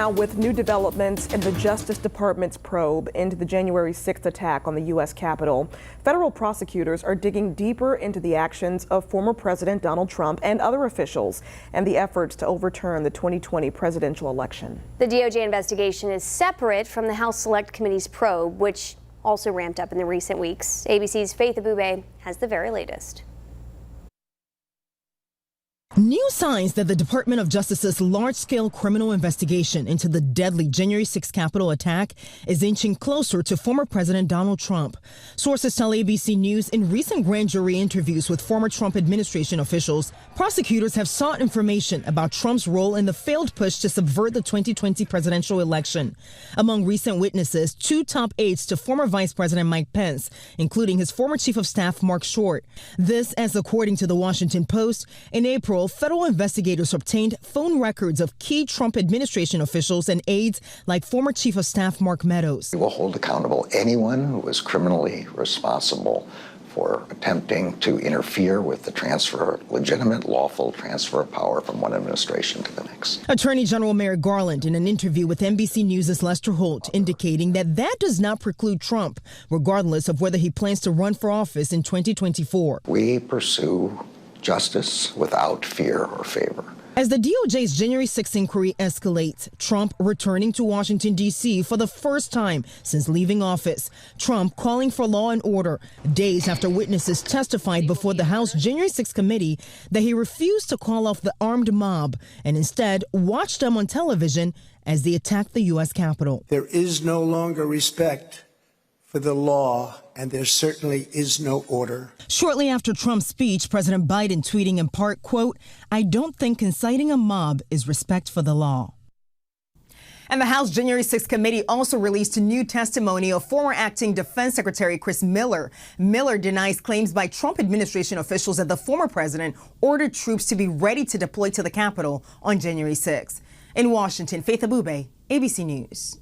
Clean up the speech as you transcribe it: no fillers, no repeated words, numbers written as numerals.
Now, with new developments in the Justice Department's probe into the January 6th attack on the U.S. Capitol, federal prosecutors are digging deeper into the actions of former President Donald Trump and other officials and the efforts to overturn the 2020 presidential election. The DOJ investigation is separate from the House Select Committee's probe, which also ramped up in the recent weeks. ABC's Faith Abube has the very latest. New signs that the Department of Justice's large-scale criminal investigation into the deadly January 6 Capitol attack is inching closer to former President Donald Trump. Sources tell ABC News in recent grand jury interviews with former Trump administration officials, prosecutors have sought information about Trump's role in the failed push to subvert the 2020 presidential election. Among recent witnesses, two top aides to former Vice President Mike Pence, including his former Chief of Staff Mark Short. This, as according to the Washington Post, in April, federal investigators obtained phone records of key Trump administration officials and aides like former Chief of Staff Mark Meadows. We will hold accountable anyone who was criminally responsible for attempting to interfere with the legitimate, lawful transfer of power from one administration to the next. Attorney General Merrick Garland, in an interview with NBC News' Lester Holt, indicating that does not preclude Trump, regardless of whether he plans to run for office in 2024. We pursue justice without fear or favor. As the DOJ's January 6 inquiry escalates, Trump returning to Washington, D.C. for the first time since leaving office. Trump calling for law and order days after witnesses testified before the House January 6 committee that he refused to call off the armed mob and instead watched them on television as they attacked the U.S. Capitol. There is no longer respect for the law, and there certainly is no order. Shortly after Trump's speech, President Biden tweeting in part, quote, "I don't think inciting a mob is respect for the law." And the House January 6 committee also released a new testimony of former acting Defense Secretary Chris Miller. Miller denies claims by Trump administration officials that the former president ordered troops to be ready to deploy to the Capitol on January 6. In Washington, Faith Abube, ABC News.